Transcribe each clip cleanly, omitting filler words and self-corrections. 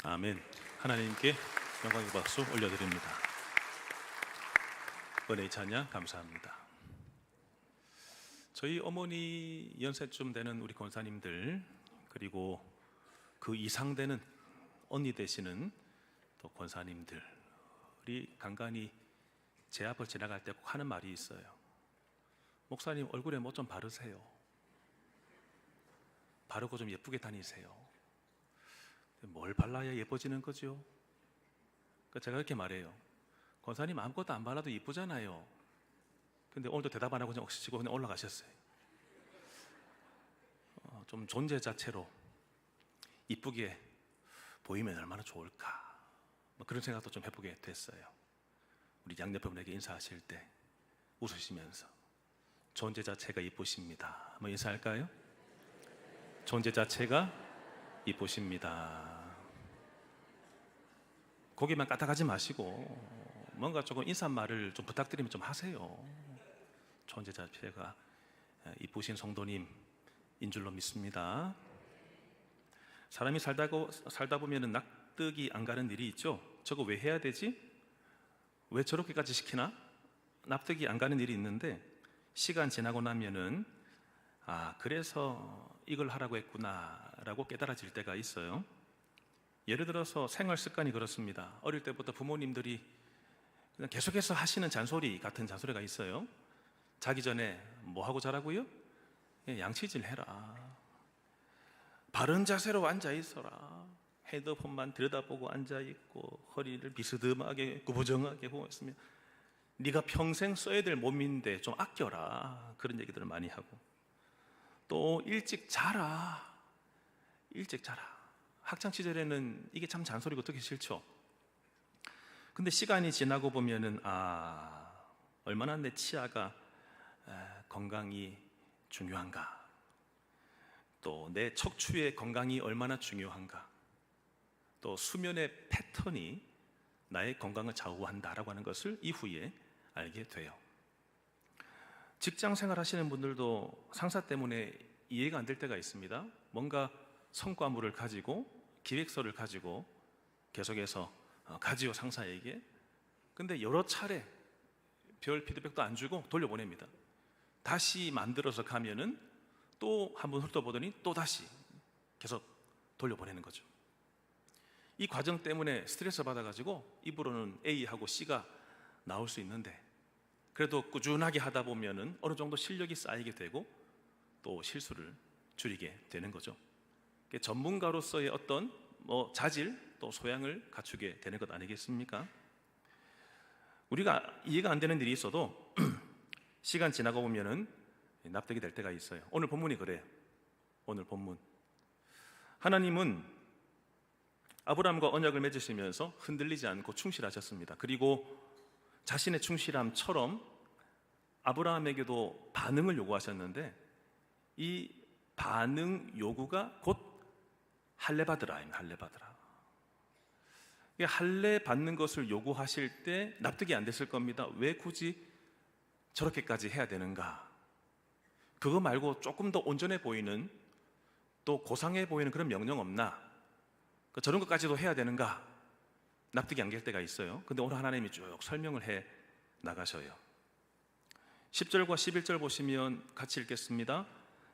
아멘. 하나님께 영광의 박수 올려드립니다. 은혜의 찬양 감사합니다. 저희 어머니 연세쯤 되는 우리 권사님들, 그리고 그 이상 되는 언니 되시는 또 권사님들이 간간히 제 앞을 지나갈 때 꼭 하는 말이 있어요. 목사님, 얼굴에 뭐 좀 바르세요. 바르고 좀 예쁘게 다니세요. 뭘 발라야 예뻐지는 거죠? 제가 그렇게 말해요. 권사님, 아무것도 안 발라도 예쁘잖아요. 근데 오늘도 대답 안 하고 그냥 억지치고 그냥 올라가셨어요. 좀 존재 자체로 이쁘게 보이면 얼마나 좋을까, 그런 생각도 좀 해보게 됐어요. 우리 양옆분에게 인사하실 때 웃으시면서 존재 자체가 이쁘십니다. 한번 인사할까요? 존재 자체가 이쁘십니다. 고개만 까딱하지 마시고 뭔가 조금 인사말을 좀 부탁드리면 좀 하세요. 존재 자체가 이쁘신 성도님인 줄로 믿습니다. 사람이 살다 보면 납득이 안 가는 일이 있죠. 저거 왜 해야 되지? 왜 저렇게까지 시키나? 납득이 안 가는 일이 있는데, 시간 지나고 나면은 그래서 이걸 하라고 했구나 라고 깨달아질 때가 있어요. 예를 들어서 생활 습관이 그렇습니다. 어릴 때부터 부모님들이 그냥 계속해서 하시는 잔소리 같은 잔소리가 있어요. 자기 전에 뭐 하고 자라고요? 양치질 해라, 바른 자세로 앉아 있어라, 헤드폰만 들여다보고 앉아 있고 허리를 비스듬하게 구부정하게 하고 있으면 네가 평생 써야 될 몸인데 좀 아껴라, 그런 얘기들을 많이 하고, 또 일찍 자라, 일찍 자라. 학창 시절에는 이게 참 잔소리고 듣기 싫죠. 근데 시간이 지나고 보면은 얼마나 내 치아가 건강이 중요한가, 또 내 척추의 건강이 얼마나 중요한가, 또 수면의 패턴이 나의 건강을 좌우한다라고 하는 것을 이후에 알게 돼요. 직장 생활 하시는 분들도 상사 때문에 이해가 안 될 때가 있습니다. 뭔가 성과물을 가지고 기획서를 가지고 계속해서 가지요, 상사에게. 근데 여러 차례 별 피드백도 안 주고 돌려보냅니다. 다시 만들어서 가면은 또 한번 훑어보더니 또 다시 계속 돌려보내는 거죠. 이 과정 때문에 스트레스 받아가지고 입으로는 A하고 C가 나올 수 있는데, 그래도 꾸준하게 하다 보면은 어느 정도 실력이 쌓이게 되고 또 실수를 줄이게 되는 거죠. 전문가로서의 어떤 자질 또 소양을 갖추게 되는 것 아니겠습니까? 우리가 이해가 안 되는 일이 있어도 시간 지나고 보면은 납득이 될 때가 있어요. 오늘 본문이 그래요. 오늘 본문, 하나님은 아브라함과 언약을 맺으시면서 흔들리지 않고 충실하셨습니다. 그리고 자신의 충실함처럼 아브라함에게도 반응을 요구하셨는데, 이 반응 요구가 곧 할례받으라입니다. 할례받으라. 할례 받는 것을 요구하실 때 납득이 안 됐을 겁니다. 왜 굳이 저렇게까지 해야 되는가? 그거 말고 조금 더 온전해 보이는, 또 고상해 보이는 그런 명령 없나? 저런 것까지도 해야 되는가? 납득이 안 갈 때가 있어요. 근데 오늘 하나님이 쭉 설명을 해 나가셔요. 10절과 11절 보시면 같이 읽겠습니다.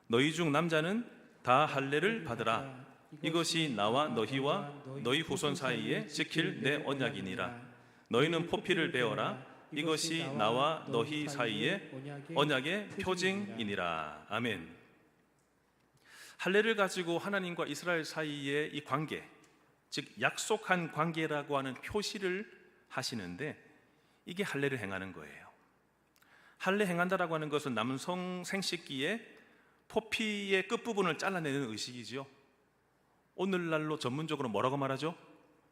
너희 중 남자는 다 할례를 받으라. 이것이 나와 너희와 너희 후손 사이에 지킬 내 언약이니라. 너희는 포피를 베어라. 이것이 나와 너희 사이에 언약의 표징이니라. 아멘. 할례를 가지고 하나님과 이스라엘 사이의 이 관계, 즉 약속한 관계라고 하는 표시를 하시는데, 이게 할례를 행하는 거예요. 할례 행한다라고 하는 것은 남성 생식기에 포피의 끝부분을 잘라내는 의식이지요. 오늘날로 전문적으로 뭐라고 말하죠?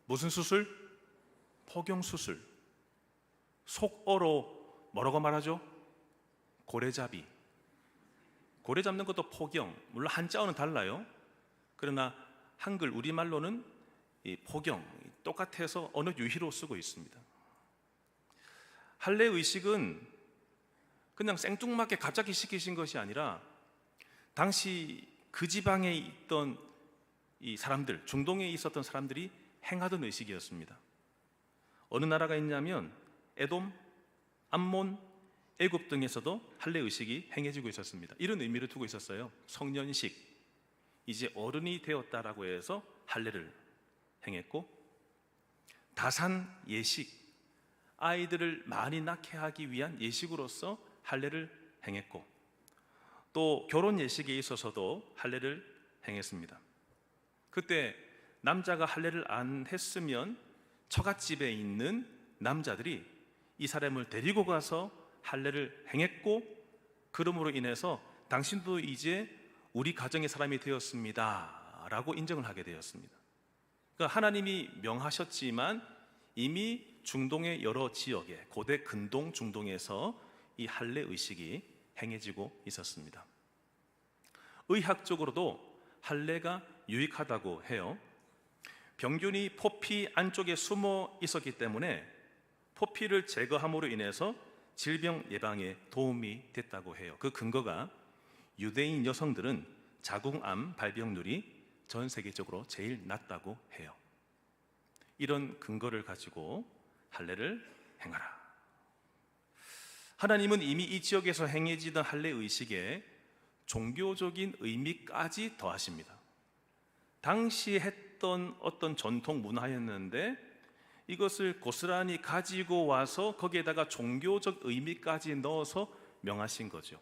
무슨 수술? 포경수술. 속어로 뭐라고 말하죠? 고래잡이. 고래 잡는 것도 포경, 물론 한자어는 달라요. 그러나 한글 우리말로는 이 포경 똑같아서 언어 유희로 쓰고 있습니다. 할례 의식은 그냥 생뚱맞게 갑자기 시키신 것이 아니라, 당시 그 지방에 있던 이 사람들, 중동에 있었던 사람들이 행하던 의식이었습니다. 어느 나라가 있냐면 에돔, 암몬, 애굽 등에서도 할례 의식이 행해지고 있었습니다. 이런 의미를 두고 있었어요. 성년식, 이제 어른이 되었다라고 해서 할례를 행했고, 다산 예식, 아이들을 많이 낳게 하기 위한 예식으로서 할례를 행했고, 또 결혼 예식에 있어서도 할례를 행했습니다. 그때 남자가 할례를 안 했으면 처갓집에 있는 남자들이 이 사람을 데리고 가서 할례를 행했고, 그러므로 인해서 당신도 이제 우리 가정의 사람이 되었습니다 라고 인정을 하게 되었습니다. 그러니까 하나님이 명하셨지만 이미 중동의 여러 지역에, 고대 근동 중동에서 이 할례 의식이 행해지고 있었습니다. 의학적으로도 할례가 유익하다고 해요. 병균이 포피 안쪽에 숨어 있었기 때문에 포피를 제거함으로 인해서 질병 예방에 도움이 됐다고 해요. 그 근거가 유대인 여성들은 자궁암 발병률이 전 세계적으로 제일 낮다고 해요. 이런 근거를 가지고 할례를 행하라. 하나님은 이미 이 지역에서 행해지던 할례 의식에 종교적인 의미까지 더하십니다. 당시 했던 어떤 전통 문화였는데 이것을 고스란히 가지고 와서 거기에다가 종교적 의미까지 넣어서 명하신 거죠.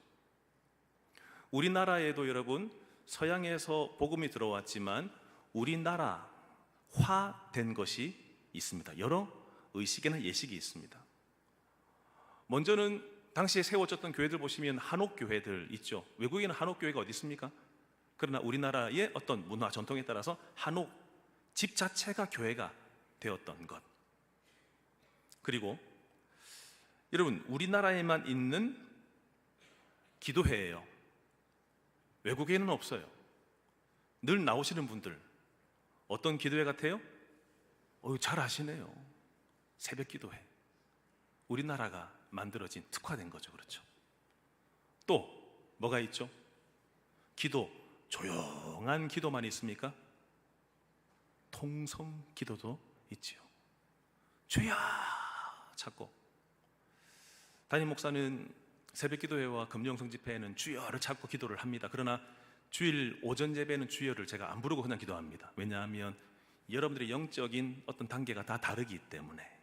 우리나라에도 여러분 서양에서 복음이 들어왔지만 우리나라화된 것이 있습니다. 여러 의식이나 예식이 있습니다. 먼저는 당시에 세워졌던 교회들 보시면 한옥교회들 있죠. 외국에는 한옥교회가 어디 있습니까? 그러나 우리나라의 어떤 문화 전통에 따라서 한옥, 집 자체가 교회가 되었던 것. 그리고 여러분 우리나라에만 있는 기도회예요. 외국에는 없어요. 늘 나오시는 분들 어떤 기도회 같아요? 잘 아시네요. 새벽 기도회. 우리나라가 만들어진 특화된 거죠. 그렇죠? 또 뭐가 있죠? 기도, 조용한 기도만 있습니까? 통성 기도도 있지요. 주여 찾고, 담임 목사는 새벽 기도회와 금령성 집회에는 주여를 찾고 기도를 합니다. 그러나 주일 오전 예배는 주여를 제가 안 부르고 그냥 기도합니다. 왜냐하면 여러분들의 영적인 어떤 단계가 다 다르기 때문에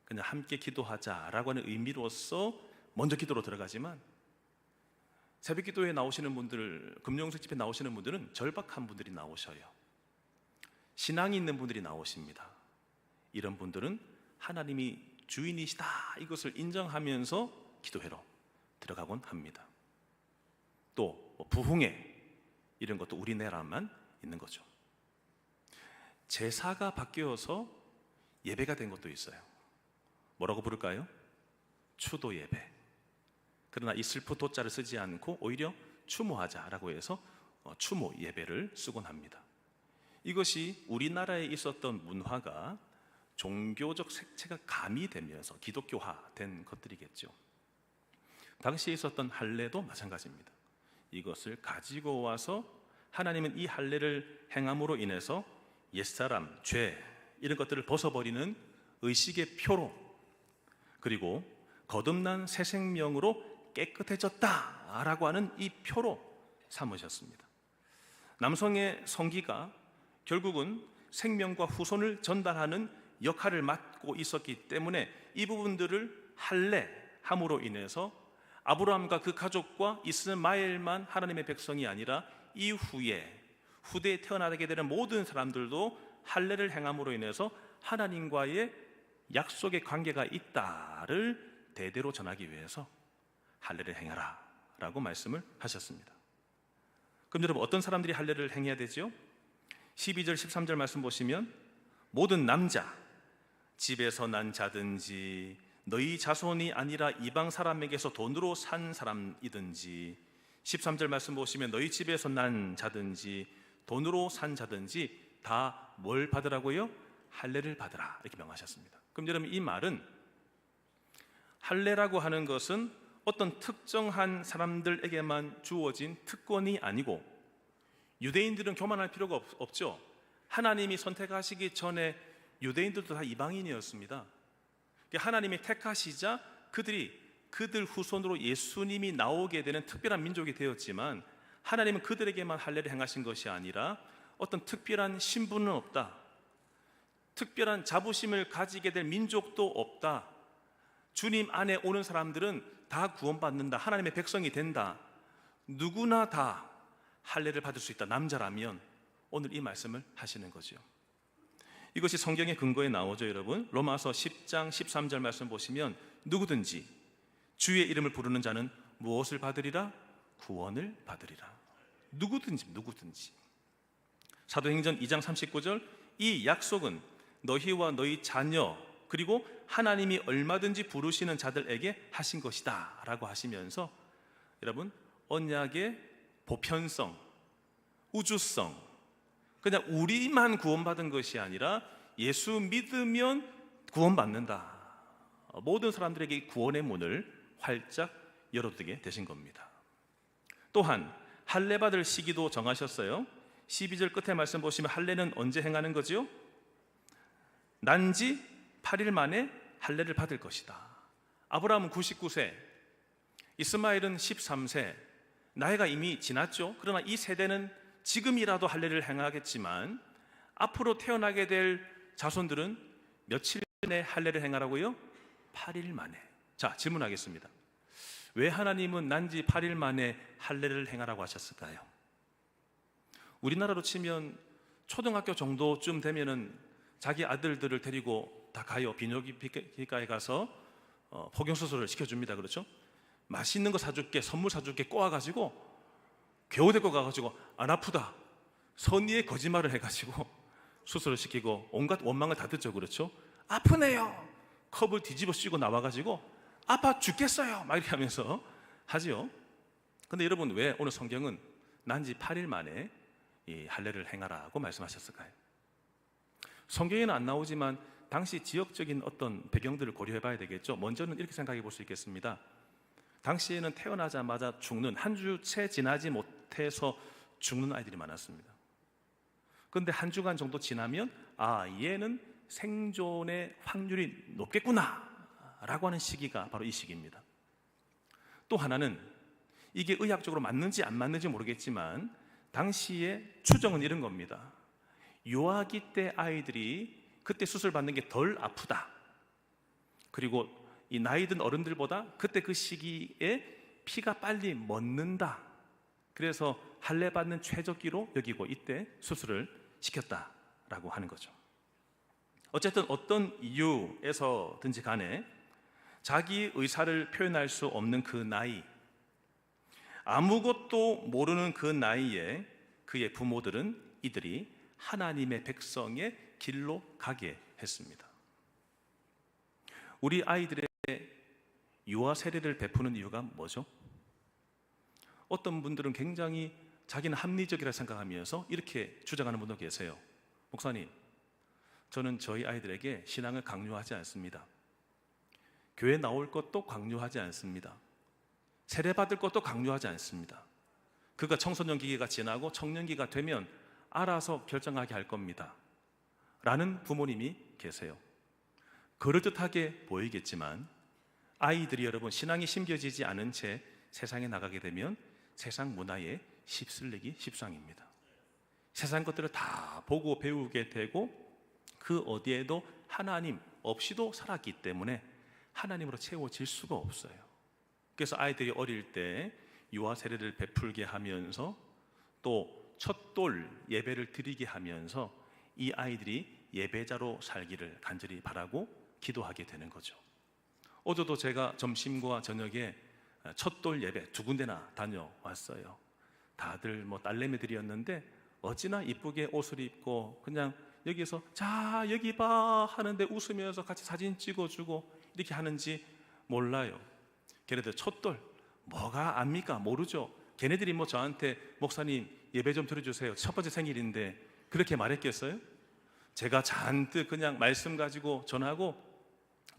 그냥 함께 기도하자라고 하는 의미로서 먼저 기도로 들어가지만, 새벽 기도에 나오시는 분들, 금령성 집회 나오시는 분들은 절박한 분들이 나오셔요. 신앙이 있는 분들이 나오십니다. 이런 분들은 하나님이 주인이시다 이것을 인정하면서 기도회로 들어가곤 합니다. 또 부흥회 이런 것도 우리나라만 있는 거죠. 제사가 바뀌어서 예배가 된 것도 있어요. 뭐라고 부를까요? 추도 예배. 그러나 이 슬프 도자를 쓰지 않고 오히려 추모하자라고 해서 추모 예배를 쓰곤 합니다. 이것이 우리나라에 있었던 문화가 종교적 색채가 가미되면서 기독교화된 것들이겠죠. 당시에 있었던 할례도 마찬가지입니다. 이것을 가지고 와서 하나님은 이 할례를 행함으로 인해서 옛사람, 죄 이런 것들을 벗어버리는 의식의 표로, 그리고 거듭난 새 생명으로 깨끗해졌다라고 하는 이 표로 삼으셨습니다. 남성의 성기가 결국은 생명과 후손을 전달하는 역할을 맡고 있었기 때문에 이 부분들을 할례함으로 인해서 아브라함과 그 가족과 이스마엘만 하나님의 백성이 아니라 후대에 태어나게 되는 모든 사람들도 할례를 행함으로 인해서 하나님과의 약속의 관계가 있다를 대대로 전하기 위해서 할례를 행하라 라고 말씀을 하셨습니다. 그럼 여러분 어떤 사람들이 할례를 행해야 되죠? 12절 13절 말씀 보시면 모든 남자, 집에서 난 자든지 너희 자손이 아니라 이방 사람에게서 돈으로 산 사람이든지, 13절 말씀 보시면 너희 집에서 난 자든지 돈으로 산 자든지 다 뭘 받으라고요? 할례를 받으라 이렇게 명하셨습니다. 그럼 여러분 이 말은 할례라고 하는 것은 어떤 특정한 사람들에게만 주어진 특권이 아니고, 유대인들은 교만할 필요가 없죠. 하나님이 선택하시기 전에 유대인들도 다 이방인이었습니다. 하나님이 택하시자 그들 후손으로 예수님이 나오게 되는 특별한 민족이 되었지만, 하나님은 그들에게만 할례를 행하신 것이 아니라 어떤 특별한 신분은 없다, 특별한 자부심을 가지게 될 민족도 없다, 주님 안에 오는 사람들은 다 구원받는다, 하나님의 백성이 된다, 누구나 다 할례를 받을 수 있다, 남자라면. 오늘 이 말씀을 하시는 거죠. 이것이 성경의 근거에 나오죠, 여러분. 로마서 10장 13절 말씀 보시면, 누구든지 주의 이름을 부르는 자는 무엇을 받으리라? 구원을 받으리라. 누구든지. 사도행전 2장 39절, 이 약속은 너희와 너희 자녀 그리고 하나님이 얼마든지 부르시는 자들에게 하신 것이다 라고 하시면서, 여러분, 언약의 보편성, 우주성, 그냥 우리만 구원받은 것이 아니라 예수 믿으면 구원받는다, 모든 사람들에게 구원의 문을 활짝 열어두게 되신 겁니다. 또한 할례 받을 시기도 정하셨어요. 12절 끝에 말씀 보시면 할례는 언제 행하는 거지요? 난지 8일 만에 할례를 받을 것이다. 아브라함은 99세, 이스마엘은 13세, 나이가 이미 지났죠. 그러나 이 세대는 지금이라도 할례를 행하겠지만, 앞으로 태어나게 될 자손들은 며칠 만에 할례를 행하라고요? 8일 만에. 자, 질문하겠습니다. 왜 하나님은 난지 8일 만에 할례를 행하라고 하셨을까요? 우리나라로 치면 초등학교 정도쯤 되면은 자기 아들들을 데리고 다 가요. 비뇨기과에 가서 포경수술을 시켜줍니다. 그렇죠? 맛있는 거 사줄게, 선물 사줄게 꼬아가지고 겨우 데리고 가가지고 안 아프다, 선의의 거짓말을 해가지고 수술을 시키고 온갖 원망을 다 듣죠. 그렇죠? 아프네요. 컵을 뒤집어 씌고 나와가지고 아파 죽겠어요 막 이렇게 하면서 하지요. 근데 여러분, 왜 오늘 성경은 난지 8일 만에 이 할례를 행하라고 말씀하셨을까요? 성경에는 안 나오지만 당시 지역적인 어떤 배경들을 고려해 봐야 되겠죠. 먼저는 이렇게 생각해 볼 수 있겠습니다. 당시에는 태어나자마자 죽는, 한 주 채 지나지 못해서 죽는 아이들이 많았습니다. 그런데 한 주간 정도 지나면 얘는 생존의 확률이 높겠구나 라고 하는 시기가 바로 이 시기입니다. 또 하나는, 이게 의학적으로 맞는지 안 맞는지 모르겠지만 당시에 추정은 이런 겁니다. 요아기 때 아이들이 그때 수술 받는 게 덜 아프다, 그리고 이 나이 든 어른들보다 그때 그 시기에 피가 빨리 멎는다, 그래서 할례 받는 최적기로 여기고 이때 수술을 시켰다라고 하는 거죠. 어쨌든 어떤 이유에서든지 간에 자기 의사를 표현할 수 없는 그 나이, 아무것도 모르는 그 나이에 그의 부모들은 이들이 하나님의 백성의 길로 가게 했습니다. 우리 아이들의 유아 세례를 베푸는 이유가 뭐죠? 어떤 분들은 굉장히 자기는 합리적이라 생각하면서 이렇게 주장하는 분도 계세요. 목사님, 저는 저희 아이들에게 신앙을 강요하지 않습니다. 교회 나올 것도 강요하지 않습니다. 세례받을 것도 강요하지 않습니다. 그가 청소년기가 지나고 청년기가 되면 알아서 결정하게 할 겁니다 라는 부모님이 계세요. 그럴듯하게 보이겠지만 아이들이, 여러분, 신앙이 심겨지지 않은 채 세상에 나가게 되면 세상 문화에 휩쓸리기 십상입니다. 세상 것들을 다 보고 배우게 되고 그 어디에도 하나님 없이도 살았기 때문에 하나님으로 채워질 수가 없어요. 그래서 아이들이 어릴 때 유아 세례를 베풀게 하면서 또 첫돌 예배를 드리게 하면서 이 아이들이 예배자로 살기를 간절히 바라고 기도하게 되는 거죠. 어제도 제가 점심과 저녁에 첫돌 예배 2군데나 다녀왔어요. 다들 딸내미들이었는데 어찌나 이쁘게 옷을 입고 그냥 여기서 자 여기 봐 하는데 웃으면서 같이 사진 찍어주고 이렇게 하는지 몰라요. 걔네들 첫돌 뭐가 압니까? 모르죠. 걔네들이 저한테 목사님 예배 좀 드려주세요, 첫 번째 생일인데 그렇게 말했겠어요? 제가 잔뜩 그냥 말씀 가지고 전하고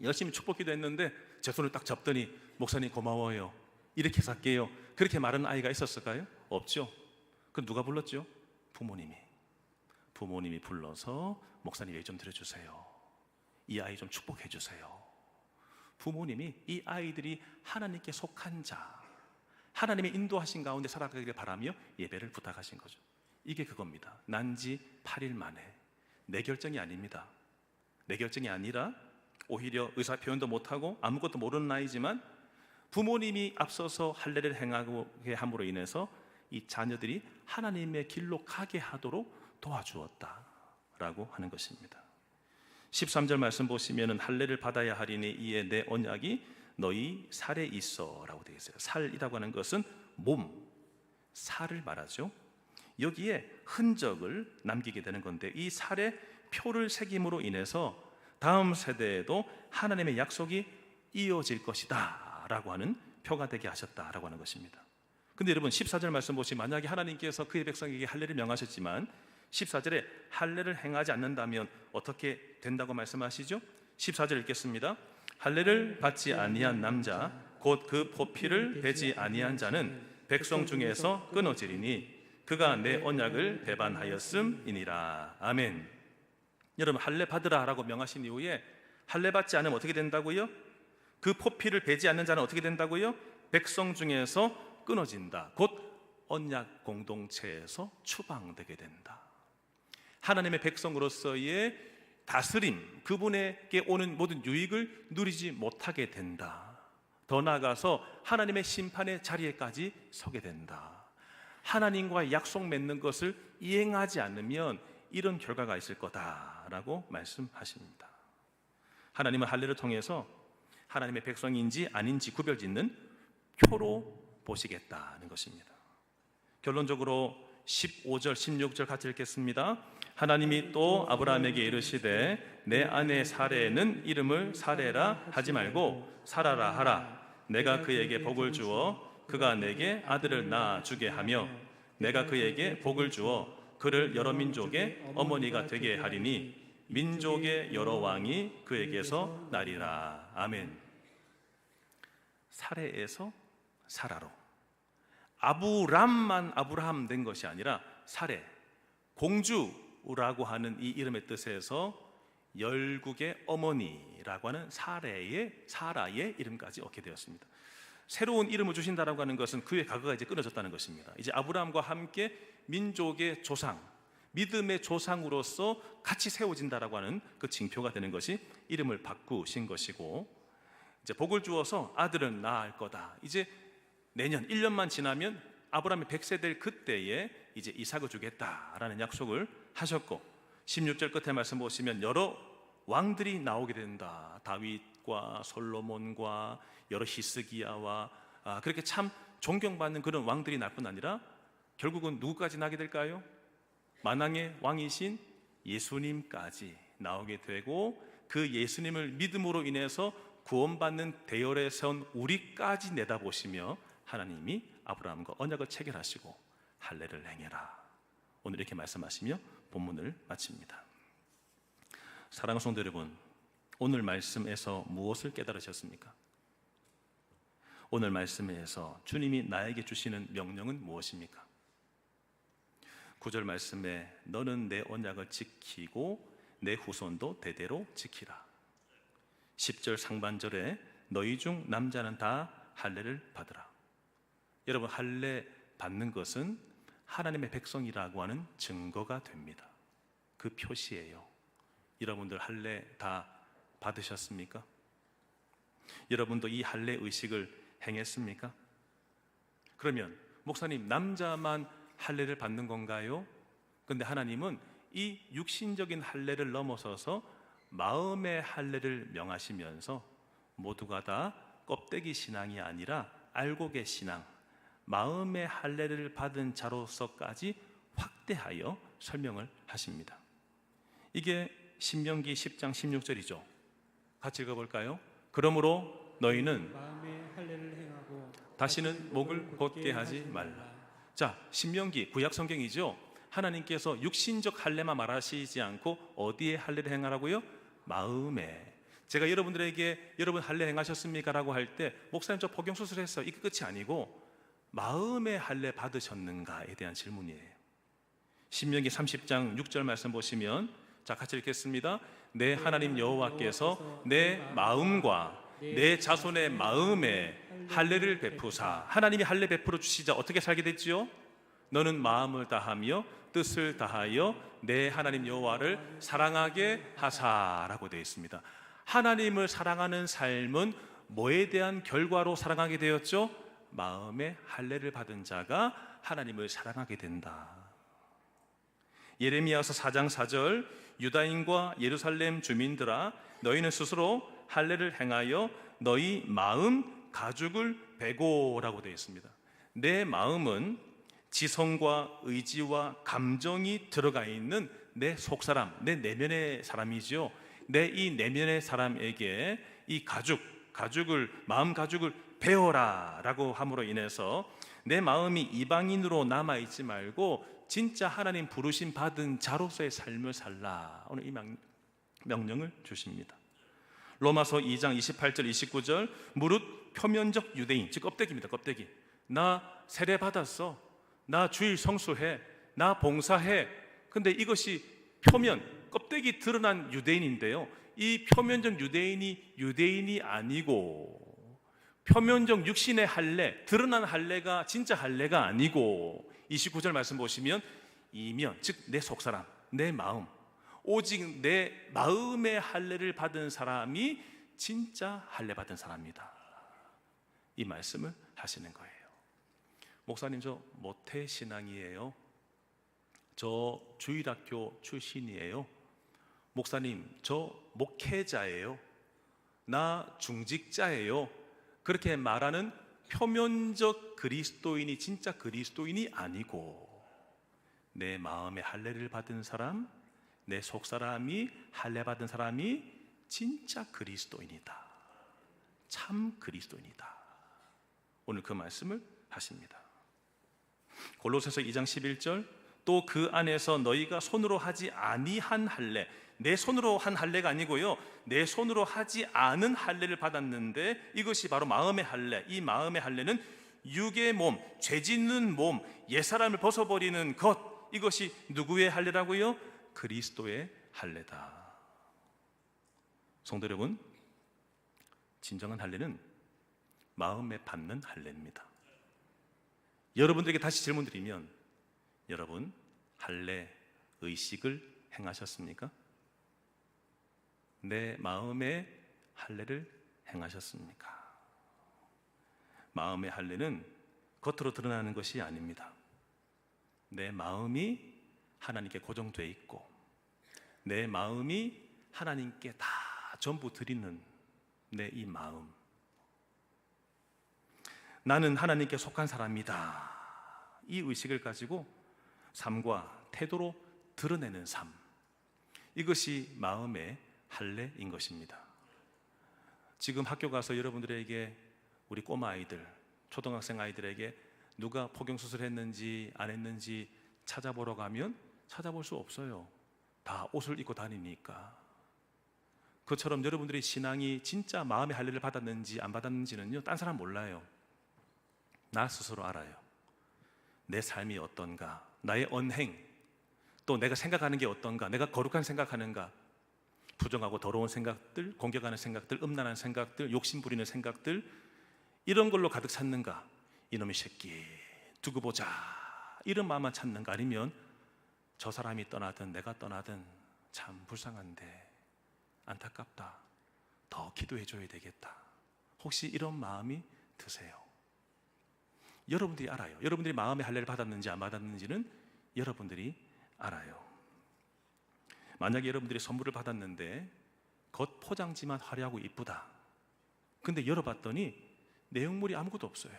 열심히 축복기도 했는데 제 손을 딱 잡더니 목사님 고마워요, 이렇게 살게요, 그렇게 말하는 아이가 있었을까요? 없죠. 그럼 누가 불렀죠? 부모님이. 부모님이 불러서 목사님 예의 좀 드려주세요. 이 아이 좀 축복해 주세요. 부모님이 이 아이들이 하나님께 속한 자, 하나님의 인도하신 가운데 살아가기를 바라며 예배를 부탁하신 거죠. 이게 그겁니다. 난 지 8일 만에. 내 결정이 아닙니다. 내 결정이 아니라 오히려 의사 표현도 못하고 아무것도 모르는 나이지만 부모님이 앞서서 할례를 행하게 함으로 인해서 이 자녀들이 하나님의 길로 가게 하도록 도와주었다라고 하는 것입니다. 13절 말씀 보시면은 할례를 받아야 하리니 이에 내 언약이 너희 살에 있어 라고 되어 있어요. 살이라고 하는 것은 몸, 살을 말하죠. 여기에 흔적을 남기게 되는 건데 이 살에 표를 새김으로 인해서 다음 세대에도 하나님의 약속이 이어질 것이다 라고 하는 표가 되게 하셨다라고 하는 것입니다. 근데 여러분 14절 말씀 보시면 만약에 하나님께서 그의 백성에게 할례를 명하셨지만 14절에 할례를 행하지 않는다면 어떻게 된다고 말씀하시죠? 14절 읽겠습니다. 할례를 받지 아니한 남자 곧 그 포피를 베지 아니한 자는 백성 중에서 끊어지리니 그가 내 언약을 배반하였음이니라. 아멘. 여러분 할례 받으라라고 명하신 이후에 할례 받지 않으면 어떻게 된다고요? 그 포피를 베지 않는 자는 어떻게 된다고요? 백성 중에서 끊어진다. 곧 언약 공동체에서 추방되게 된다. 하나님의 백성으로서의 다스림, 그분에게 오는 모든 유익을 누리지 못하게 된다. 더 나아가서 하나님의 심판의 자리에까지 서게 된다. 하나님과 약속 맺는 것을 이행하지 않으면 이런 결과가 있을 거다라고 말씀하십니다. 하나님은 할례를 통해서 하나님의 백성인지 아닌지 구별짓는 표로 보시겠다는 것입니다. 결론적으로 15절, 16절 같이 읽겠습니다. 하나님이 또 아브라함에게 이르시되 내 아내 사레는 이름을 사레라 하지 말고 사라라 하라. 내가 그에게 복을 주어 그가 내게 아들을 낳아 주게 하며 내가 그에게 복을 주어 그를 여러 민족의 어머니가 되게 하리니 민족의 여러 왕이 그에게서 나리라. 아멘. 사레에서 사라로, 아브람만 아브라함 된 것이 아니라 사레, 공주라고 하는 이 이름의 뜻에서 열국의 어머니라고 하는 사라의 이름까지 얻게 되었습니다. 새로운 이름을 주신다라고 하는 것은 그의 과거가 이제 끊어졌다는 것입니다. 이제 아브라함과 함께 민족의 조상, 믿음의 조상으로서 같이 세워진다라고 하는 그 징표가 되는 것이 이름을 바꾸신 것이고, 이제 복을 주어서 아들은 낳을 거다. 이제 내년 1년만 지나면 아브라함이 100세 될 그때에 이제 이삭을 주겠다라는 약속을 하셨고, 16절 끝에 말씀 보시면 여러 왕들이 나오게 된다. 다윗과 솔로몬과 여러 히스기야와 그렇게 참 존경받는 그런 왕들이 날 뿐 아니라 결국은 누구까지 나게 될까요? 만왕의 왕이신 예수님까지 나오게 되고, 그 예수님을 믿음으로 인해서 구원받는 대열에 선 우리까지 내다보시며 하나님이 아브라함과 언약을 체결하시고 할례를 행해라. 오늘 이렇게 말씀하시며 본문을 마칩니다. 사랑하는 성도 여러분, 오늘 말씀에서 무엇을 깨달으셨습니까? 오늘 말씀에서 주님이 나에게 주시는 명령은 무엇입니까? 9절 말씀에 너는 내 언약을 지키고 내 후손도 대대로 지키라. 10절 상반절에 너희 중 남자는 다 할례를 받으라. 여러분, 할례 받는 것은 하나님의 백성이라고 하는 증거가 됩니다. 그 표시예요. 여러분들 할례 다 받으셨습니까? 여러분도 이 할례 의식을 행했습니까? 그러면 목사님, 남자만 할례를 받는 건가요? 근데 하나님은 이 육신적인 할례를 넘어서서 마음의 할례를 명하시면서 모두가 다 껍데기 신앙이 아니라 알곡의 신앙, 마음의 할례를 받은 자로서까지 확대하여 설명을 하십니다. 이게 신명기 10장 16절이죠. 같이 읽어볼까요? 그러므로 너희는 마음의 할례를 행하고 다시는 목을 곧게 하지 말라. 자, 신명기 구약 성경이죠. 하나님께서 육신적 할례만 말하시지 않고 어디에 할례를 행하라고요? 마음에. 제가 여러분들에게 여러분 할례 행하셨습니까? 라고 할 때 목사님 저 복용 수술했어요, 이게 끝이 아니고 마음의 할례 받으셨는가에 대한 질문이에요. 신명기 30장 6절 말씀 보시면, 자, 같이 읽겠습니다. 내 하나님 여호와께서 내 마음과 내 자손의 마음에 할례를 베푸사. 하나님이 할례 베풀어 주시자 어떻게 살게 됐지요? 너는 마음을 다하며 뜻을 다하여 내 하나님 여호와를 사랑하게 하사라고 되어 있습니다. 하나님을 사랑하는 삶은 뭐에 대한 결과로 사랑하게 되었죠? 마음의 할례를 받은 자가 하나님을 사랑하게 된다. 예레미야서 4장 4절, 유다인과 예루살렘 주민들아, 너희는 스스로 할례를 행하여 너희 마음 가죽을 베고라고 되어 있습니다. 내 마음은 지성과 의지와 감정이 들어가 있는 내 속사람, 내 내면의 사람이지요. 내 이 내면의 사람에게 이 마음 가죽을 베어라 라고 함으로 인해서 내 마음이 이방인으로 남아있지 말고 진짜 하나님 부르심 받은 자로서의 삶을 살라. 오늘 이 명령을 주십니다. 로마서 2장 28절 29절, 무릇 표면적 유대인, 즉 껍데기입니다. 껍데기. 나 세례 받았어, 나 주일 성수해, 나 봉사해. 근데 이것이 표면, 껍데기 드러난 유대인인데요, 이 표면적 유대인이 아니고, 표면적 육신의 할례, 드러난 할례가 진짜 할례가 아니고, 29절 말씀 보시면 이면, 즉 내 속사람, 내 마음, 오직 내 마음의 할례를 받은 사람이 진짜 할례 받은 사람이다. 이 말씀을 하시는 거예요. 목사님, 저 모태신앙이에요. 저 주일학교 출신이에요. 목사님, 저 목회자예요. 나 중직자예요. 그렇게 말하는 표면적 그리스도인이 진짜 그리스도인이 아니고, 내 마음의 할례를 받은 사람, 내 속사람이 할례 받은 사람이 진짜 그리스도인이다. 참 그리스도인이다. 오늘 그 말씀을 하십니다. 골로새서 2장 11절, 또 그 안에서 너희가 손으로 하지 아니한 할례, 내 손으로 한 할례가 아니고요, 내 손으로 하지 않은 할례를 받았는데, 이것이 바로 마음의 할례. 이 마음의 할례는 육의 몸, 죄 짓는 몸, 옛사람을 벗어버리는 것, 이것이 누구의 할례라고요? 그리스도의 할례다. 성도 여러분, 진정한 할례는 마음에 받는 할례입니다. 여러분들에게 다시 질문드리면, 여러분 할례 의식을 행하셨습니까? 내 마음의 할례를 행하셨습니까? 마음의 할례는 겉으로 드러나는 것이 아닙니다. 내 마음이 하나님께 고정되어 있고, 내 마음이 하나님께 다 전부 드리는 내 이 마음, 나는 하나님께 속한 사람이다, 이 의식을 가지고 삶과 태도로 드러내는 삶, 이것이 마음의 할례인 것입니다. 지금 학교 가서 여러분들에게, 우리 꼬마 아이들, 초등학생 아이들에게 누가 포경수술 했는지 안 했는지 찾아보러 가면 찾아볼 수 없어요. 다 옷을 입고 다니니까. 그처럼 여러분들의 신앙이 진짜 마음의 할례를 받았는지 안 받았는지는요, 딴 사람 몰라요. 나 스스로 알아요. 내 삶이 어떤가, 나의 언행, 또 내가 생각하는 게 어떤가, 내가 거룩한 생각하는가, 부정하고 더러운 생각들, 공격하는 생각들, 음란한 생각들, 욕심 부리는 생각들, 이런 걸로 가득 찼는가, 이놈의 새끼 두고 보자, 이런 마음만 찾는가, 아니면 저 사람이 떠나든 내가 떠나든 참 불쌍한데 안타깝다, 더 기도해 줘야 되겠다, 혹시 이런 마음이 드세요? 여러분들이 알아요. 여러분들이 마음의 할례를 받았는지 안 받았는지는 여러분들이 알아요. 만약에 여러분들이 선물을 받았는데 겉 포장지만 화려하고 이쁘다, 근데 열어봤더니 내용물이 아무것도 없어요.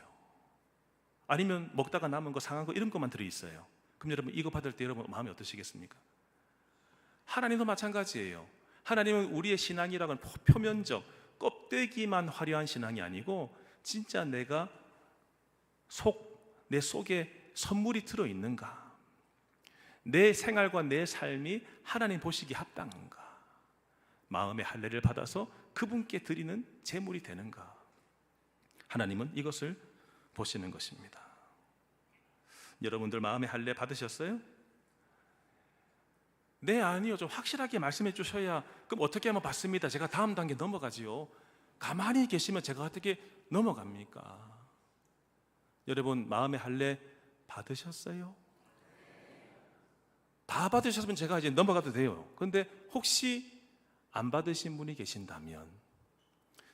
아니면 먹다가 남은 거, 상한 거, 이런 것만 들어있어요. 그럼 여러분, 이거 받을 때 여러분 마음이 어떠시겠습니까? 하나님도 마찬가지예요. 하나님은 우리의 신앙이라고는 표면적, 껍데기만 화려한 신앙이 아니고, 진짜 내가 내 속에 선물이 들어있는가, 내 생활과 내 삶이 하나님 보시기에 합당한가, 마음의 할례를 받아서 그분께 드리는 제물이 되는가, 하나님은 이것을 보시는 것입니다. 여러분들 마음의 할례 받으셨어요? 네, 아니요. 좀 확실하게 말씀해 주셔야 그럼 어떻게 하면 받습니다. 제가 다음 단계 넘어가지요. 가만히 계시면 제가 어떻게 넘어갑니까? 여러분, 마음의 할례 받으셨어요? 다 받으셨으면 제가 이제 넘어가도 돼요. 그런데 혹시 안 받으신 분이 계신다면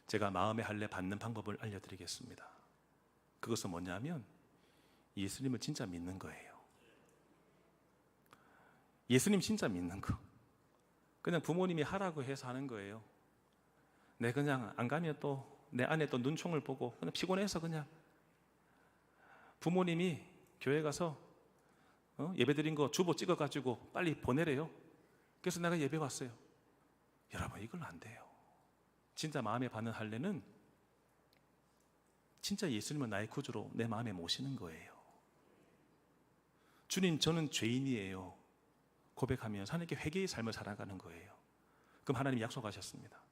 제가 마음의 할례 받는 방법을 알려드리겠습니다. 그것은 뭐냐면 예수님을 진짜 믿는 거예요. 예수님 진짜 믿는 거. 그냥 부모님이 하라고 해서 하는 거예요. 내 그냥 안 가면 또 내 안에 또 눈총을 보고 그냥 피곤해서 그냥 부모님이 교회 가서 예배 드린 거 주보 찍어가지고 빨리 보내래요. 그래서 내가 예배 왔어요. 여러분, 이건 안 돼요. 진짜 마음에 받는 할례는 진짜 예수님을 나의 구주로 내 마음에 모시는 거예요. 주님, 저는 죄인이에요. 고백하면서 하나님께 회개의 삶을 살아가는 거예요. 그럼 하나님이 약속하셨습니다.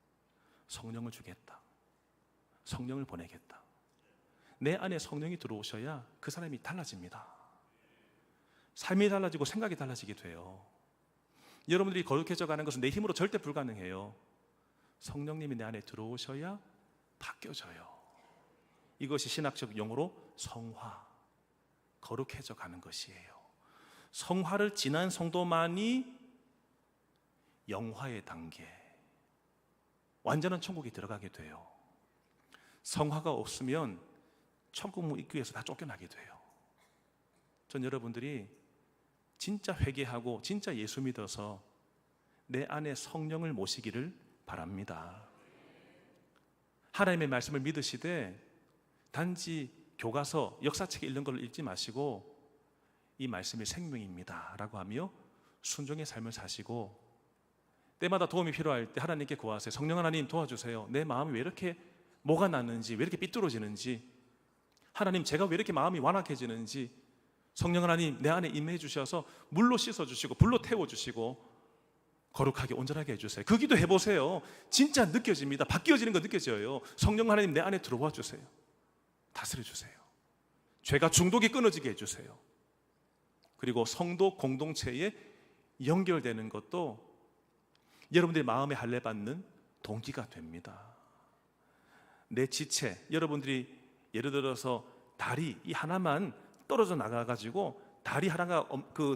성령을 주겠다. 성령을 보내겠다. 내 안에 성령이 들어오셔야 그 사람이 달라집니다. 삶이 달라지고 생각이 달라지게 돼요. 여러분들이 거룩해져 가는 것은 내 힘으로 절대 불가능해요. 성령님이 내 안에 들어오셔야 바뀌어져요. 이것이 신학적 용어로 성화, 거룩해져 가는 것이에요. 성화를 지난 성도만이 영화의 단계, 완전한 천국에 들어가게 돼요. 성화가 없으면 천국 입구에서 다 쫓겨나게 돼요. 전 여러분들이 진짜 회개하고 진짜 예수 믿어서 내 안에 성령을 모시기를 바랍니다. 하나님의 말씀을 믿으시되 단지 교과서, 역사책에 읽는 걸 읽지 마시고 이 말씀이 생명입니다 라고 하며 순종의 삶을 사시고 때마다 도움이 필요할 때 하나님께 구하세요. 성령 하나님 도와주세요. 내 마음이 왜 이렇게 뭐가 났는지, 왜 이렇게 삐뚤어지는지, 하나님 제가 왜 이렇게 마음이 완악해지는지 성령 하나님 내 안에 임해 주셔서 물로 씻어주시고 불로 태워주시고 거룩하게 온전하게 해주세요. 그 기도 해보세요. 진짜 느껴집니다. 바뀌어지는 거 느껴져요. 성령 하나님 내 안에 들어와 주세요. 다스려 주세요. 죄가 중독이 끊어지게 해주세요. 그리고 성도 공동체에 연결되는 것도 여러분들의 마음에 할례 받는 동기가 됩니다. 내 지체, 여러분들이 예를 들어서 다리 이 하나만 떨어져 나가가지고 다리 하나가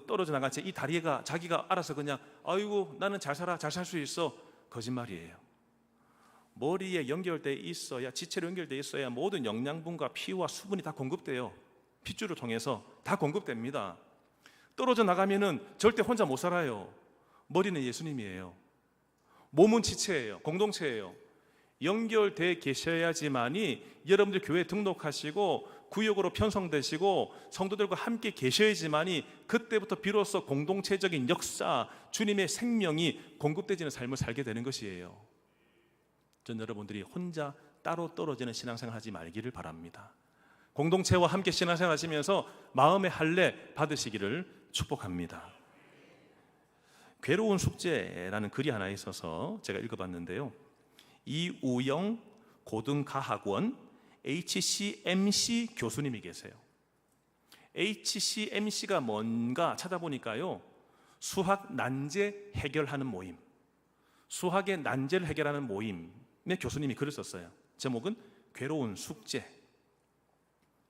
떨어져 나간 채 이 다리가 자기가 알아서 그냥 아이고 나는 잘 살아, 잘 살 수 있어. 거짓말이에요. 머리에 연결돼 있어야, 지체로 연결돼 있어야 모든 영양분과 피와 수분이 다 공급돼요. 핏줄을 통해서 다 공급됩니다. 떨어져 나가면은 절대 혼자 못 살아요. 머리는 예수님이에요. 몸은 지체예요. 공동체예요. 연결돼 계셔야지만이 여러분들 교회에 등록하시고 구역으로 편성되시고 성도들과 함께 계셔야지만이 그때부터 비로소 공동체적인 역사, 주님의 생명이 공급되지는 삶을 살게 되는 것이에요. 전 여러분들이 혼자 따로 떨어지는 신앙생활 하지 말기를 바랍니다. 공동체와 함께 신앙생활 하시면서 마음의 할례 받으시기를 축복합니다. 괴로운 숙제라는 글이 하나 있어서 제가 읽어봤는데요. 이우영 고등가학원 HCMC 교수님이 계세요. HCMC가 뭔가 찾아보니까요, 수학 난제 해결하는 모임, 수학의 난제를 해결하는 모임의 교수님이 글을 썼어요. 제목은 괴로운 숙제.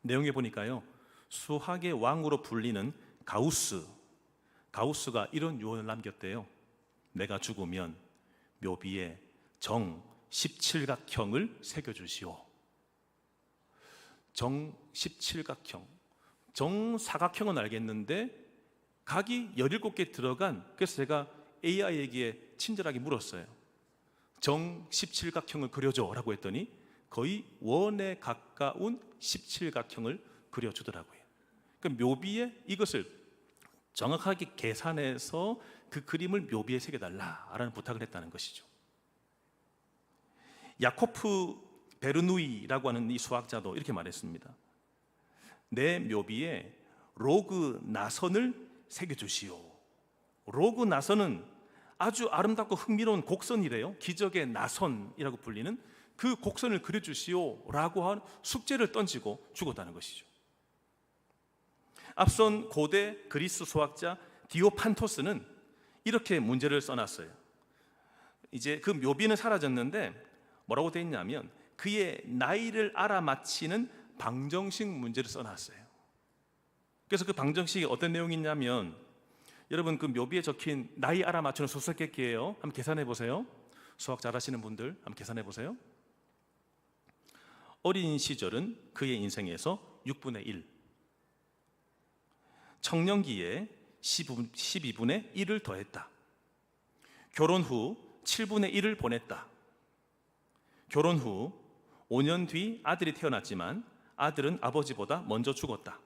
내용에 보니까요, 수학의 왕으로 불리는 가우스가 이런 유언을 남겼대요. 내가 죽으면 묘비에 정 17각형을 새겨주시오. 정 17각형, 정사각형은 알겠는데 각이 17개 들어간, 그래서 제가 AI에게 친절하게 물었어요. 정 17각형을 그려줘 라고 했더니 거의 원에 가까운 17각형을 그려주더라고요. 그러니까 묘비에 이것을 정확하게 계산해서 그 그림을 묘비에 새겨달라라는 부탁을 했다는 것이죠. 야코프 베르누이라고 하는 이 수학자도 이렇게 말했습니다. 내 묘비에 로그 나선을 새겨주시오. 로그 나선은 아주 아름답고 흥미로운 곡선이래요. 기적의 나선이라고 불리는 그 곡선을 그려주시오 라고 한 숙제를 던지고 죽었다는 것이죠. 앞선 고대 그리스 수학자 디오판토스는 이렇게 문제를 써놨어요. 이제 그 묘비는 사라졌는데 뭐라고 돼 있냐면 그의 나이를 알아맞히는 방정식 문제를 써놨어요. 그래서 그 방정식이 어떤 내용이 있냐면, 여러분 그 묘비에 적힌 나이 알아맞추는 수수께끼예요. 한번 계산해 보세요. 수학 잘하시는 분들 한번 계산해 보세요. 어린 시절은 그의 인생에서 6분의 1, 청년기에 12분의 1을 더했다. 결혼 후 7분의 1을 보냈다. 결혼 후 5년 뒤 아들이 태어났지만 아들은 아버지보다 먼저 죽었다.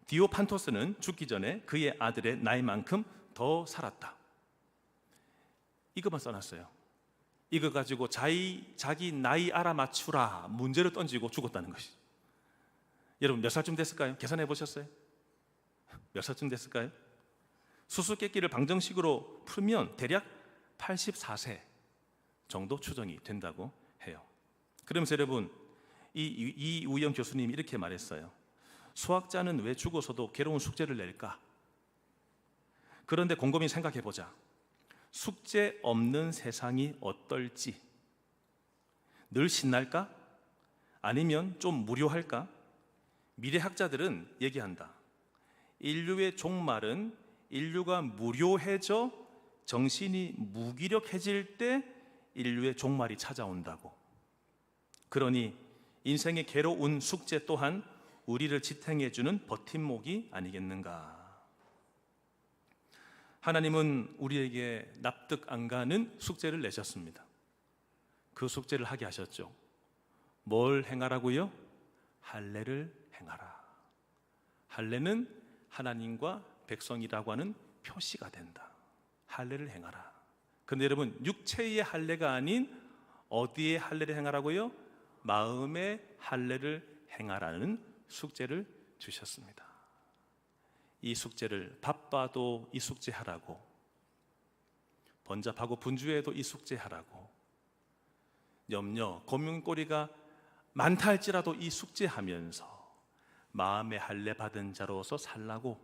디오판토스는 죽기 전에 그의 아들의 나이만큼 더 살았다. 이것만 써놨어요. 이거 가지고 자기 나이 알아맞추라 문제를 던지고 죽었다는 것이. 여러분 몇 살쯤 됐을까요? 계산해 보셨어요? 몇 살쯤 됐을까요? 수수께끼를 방정식으로 풀면 대략 84세 정도 추정이 된다고 해요. 그러면서 여러분 이우영 교수님이 이렇게 말했어요. 수학자는 왜 죽어서도 괴로운 숙제를 낼까? 그런데 곰곰이 생각해 보자. 숙제 없는 세상이 어떨지. 늘 신날까? 아니면 좀 무료할까? 미래학자들은 얘기한다. 인류의 종말은 인류가 무료해져 정신이 무기력해질 때 인류의 종말이 찾아온다고. 그러니 인생의 괴로운 숙제 또한 우리를 지탱해주는 버팀목이 아니겠는가. 하나님은 우리에게 납득 안 가는 숙제를 내셨습니다. 그 숙제를 하게 하셨죠. 뭘 행하라고요? 할례를 행하라. 할례는 하나님과 백성이라고 하는 표시가 된다. 할례를 행하라. 그런데 여러분 육체의 할례가 아닌 어디에 할례를 행하라고요? 마음의 할례를 행하라는 숙제를 주셨습니다. 이 숙제를 바빠도 이 숙제하라고, 번잡하고 분주해도 이 숙제하라고, 염려, 고민거리가 많다 할지라도 이 숙제하면서 마음의 할례 받은 자로서 살라고,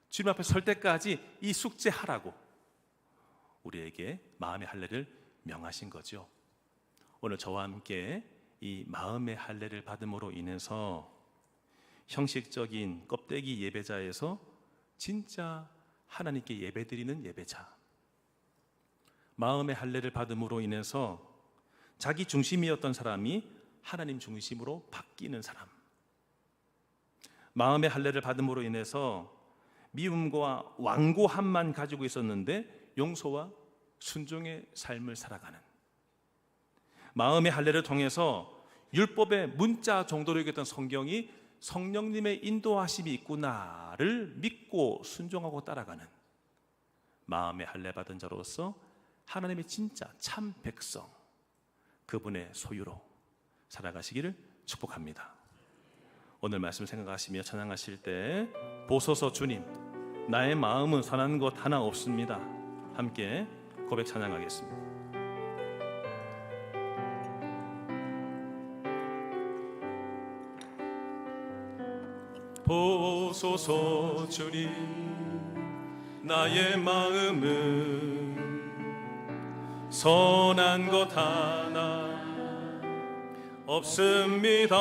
주님 앞에 설 때까지 이 숙제하라고 우리에게 마음의 할례를 명하신 거죠. 오늘 저와 함께 이 마음의 할례를 받음으로 인해서 형식적인 껍데기 예배자에서 진짜 하나님께 예배드리는 예배자, 마음의 할례를 받음으로 인해서 자기 중심이었던 사람이 하나님 중심으로 바뀌는 사람, 마음의 할례를 받음으로 인해서 미움과 완고함만 가지고 있었는데 용서와 순종의 삶을 살아가는, 마음의 할례를 통해서 율법의 문자 정도로 읽었던 성경이 성령님의 인도하심이 있구나를 믿고 순종하고 따라가는 마음의 할례 받은 자로서 하나님의 진짜 참 백성, 그분의 소유로 살아가시기를 축복합니다. 오늘 말씀 생각하시며 찬양하실 때 보소서 주님, 나의 마음은 선한 것 하나 없습니다. 함께 고백 찬양하겠습니다. 보소서 주님, 나의 마음은 선한 것 하나 없습니다.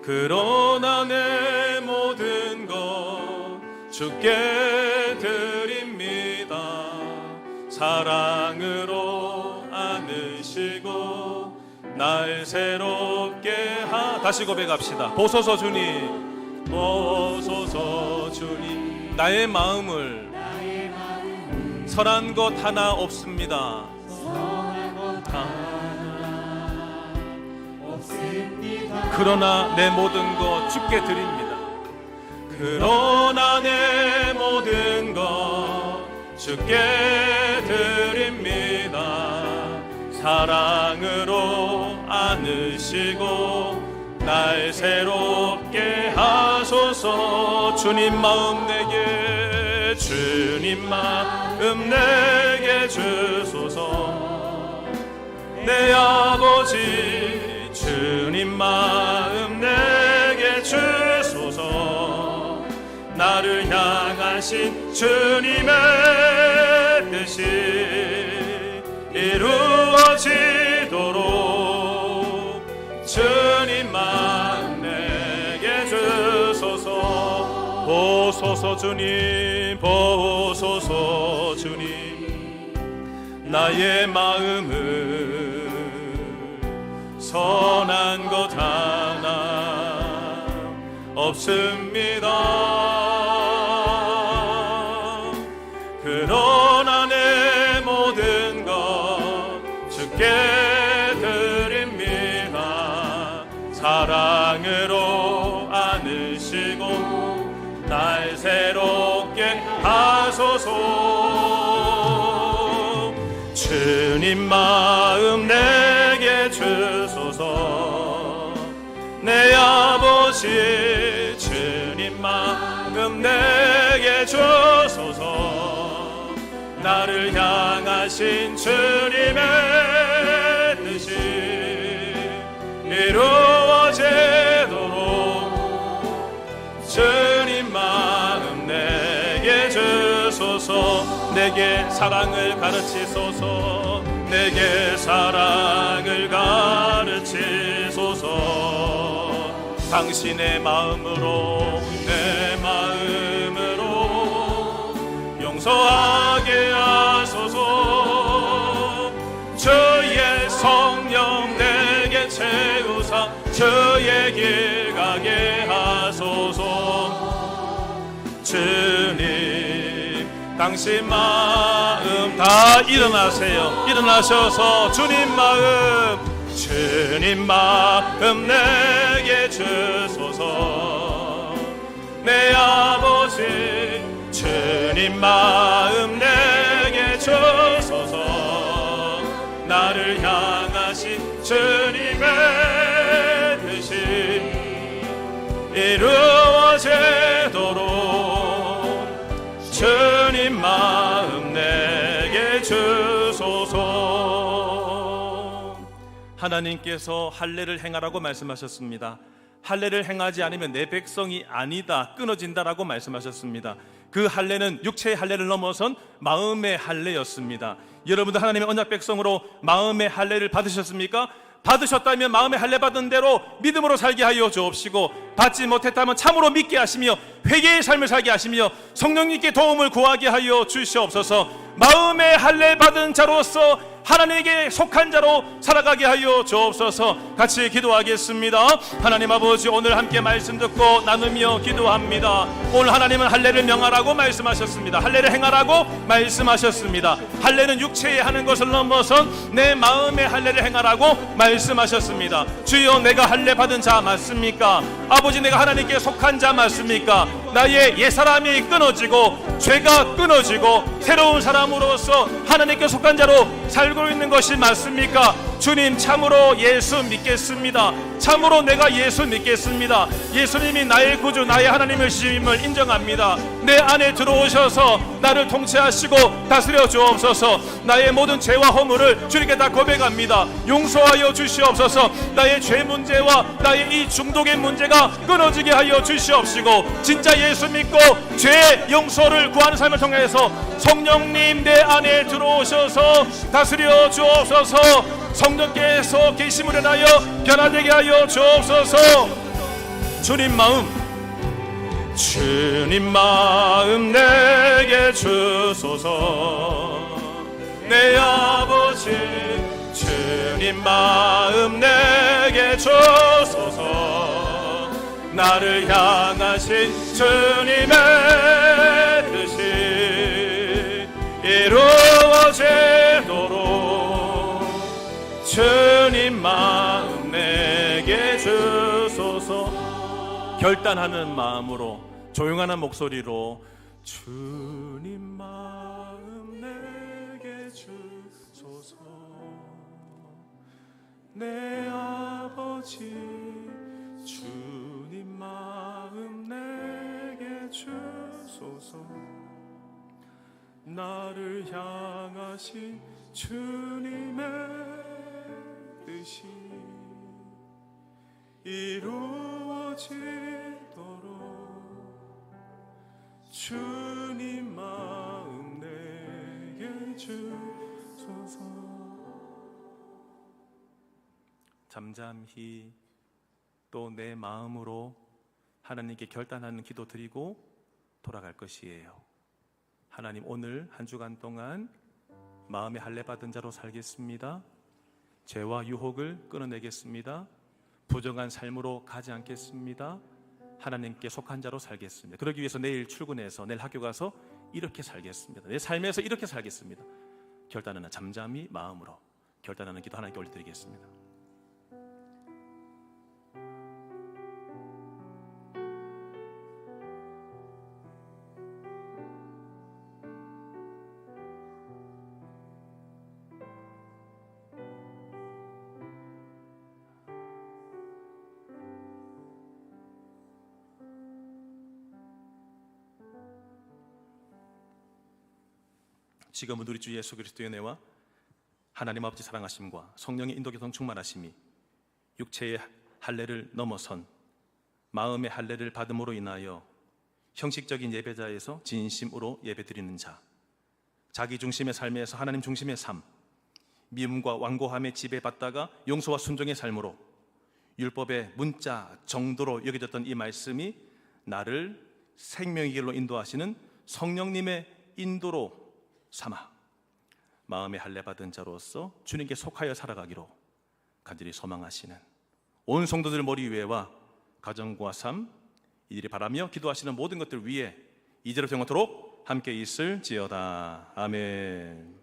그러나 내 모든 것 주께 드립니다. 사랑으로 안으시고 날 새롭게 다시 고백합시다. 보소서 주님, 보소서 주님, 나의 마음을 선한 것 하나 없습니다. 그러나 내 모든 것 주께 드립니다. 그러나 내 모든 것 주께 드립니다. 사랑으로 안으시고 날 새롭게 하소서. 주님 마음 내게, 주님 마음 내게 주소서. 내 아버지 주님 마음 내게 주소서. 나를 향하신 주님의 뜻이 이루어지도록 주님만 내게 주소서. 보소서 주님, 보소서 주님, 나의 마음을 선한 것 하나 없습니다. 그러나 내 모든 것 주께 드립니다. 사랑으로 안으시고 날 새롭게 하소서. 주님 마음 내게 주소서. 내 아버지 주님 마음 내게 주소서. 나를 향하신 주님의 뜻이 이루어지도록 주님 마음 내게 주소서. 내게 사랑을 가르치소서. 내게 사랑을 가르치소서. 당신의 마음으로 내 마음으로 용서하게 하소서. 주의 성령 내게 채우사 주의 길 가게 하소서. 주님 당신 마음 다 일어나세요. 일어나셔서 주님 마음 내게 주소서. 내 아버지 주님 마음 내게 주소서. 나를 향하신 주님의 뜻이 이루어지도록 주님 마음 내게 주소서. 하나님께서 할례를 행하라고 말씀하셨습니다. 할례를 행하지 않으면 내 백성이 아니다, 끊어진다라고 말씀하셨습니다. 그 할례는 육체의 할례를 넘어선 마음의 할례였습니다. 여러분도 하나님의 언약 백성으로 마음의 할례를 받으셨습니까? 받으셨다면 마음의 할례 받은 대로 믿음으로 살게 하여 주옵시고, 받지 못했다면 참으로 믿게 하시며 회개의 삶을 살게 하시며 성령님께 도움을 구하게 하여 주시옵소서. 마음의 할례 받은 자로서 하나님에게 속한 자로 살아가게 하여 주옵소서. 같이 기도하겠습니다. 하나님 아버지, 오늘 함께 말씀 듣고 나누며 기도합니다. 오늘 하나님은 할례를 명하라고 말씀하셨습니다. 할례를 행하라고 말씀하셨습니다. 할례는 육체에 하는 것을 넘어선 내 마음의 할례를 행하라고 말씀하셨습니다. 주여, 내가 할례 받은 자 맞습니까? 아버지, 내가 하나님께 속한 자 맞습니까? 나의 옛사람이 끊어지고 죄가 끊어지고 새로운 사람으로서 하나님께 속한 자로 살고 있는 것이 맞습니까? 주님, 참으로 예수 믿겠습니다. 참으로 내가 예수 믿겠습니다. 예수님이 나의 구주, 나의 하나님의 주임을 인정합니다. 내 안에 들어오셔서 나를 통치하시고 다스려 주옵소서. 나의 모든 죄와 허물을 주님께 다 고백합니다. 용서하여 주시옵소서. 나의 죄 문제와 나의 이 중독의 문제가 끊어지게 하여 주시옵시고, 진짜 예수 믿고 죄 용서를 구하는 삶을 통해서 성령님 내 안에 들어오셔서 다스려 주옵소서. 성령께서 계심을 인하여 변화되게 하여 주옵소서. 주님 마음 내게 주소서. 내 아버지 주님 마음 내게 주소서. 나를 향하신 주님의 뜻이 이루어지도록 주님 마음 내게 주소서. 결단하는 마음으로, 조용한 목소리로 주님 마음 내게 주소서. 내 아버지 주님 마음 내게 주소서. 나를 향하신 주님의 뜻이 이루어지도록 주님 마음 내게 주소서. 잠잠히 또 내 마음으로 하나님께 결단하는 기도 드리고 돌아갈 것이에요. 하나님, 오늘 한 주간 동안 마음에 할례 받은 자로 살겠습니다. 죄와 유혹을 끊어내겠습니다. 부정한 삶으로 가지 않겠습니다. 하나님께 속한 자로 살겠습니다. 그러기 위해서 내일 출근해서 내일 학교 가서 이렇게 살겠습니다. 내 삶에서 이렇게 살겠습니다. 결단하는 잠잠히 마음으로 결단하는 기도 하나님께 올려드리겠습니다. 지금은 우리 주 예수 그리스도의 은혜와 하나님 아버지 사랑하심과 성령의 인도교통 충만하심이 육체의 할례를 넘어선 마음의 할례를 받음으로 인하여 형식적인 예배자에서 진심으로 예배드리는 자, 자기 중심의 삶에서 하나님 중심의 삶, 미움과 완고함에 지배받다가 용서와 순종의 삶으로 율법의 문자 정도로 여겨졌던 이 말씀이 나를 생명의 길로 인도하시는 성령님의 인도로 삼아 마음의 할례 받은 자로서 주님께 속하여 살아가기로 간절히 소망하시는 온 성도들 머리 위에와 가정과 삶 이들이 바라며 기도하시는 모든 것들 위에 이제로부터 영원토록 함께 있을지어다. 아멘.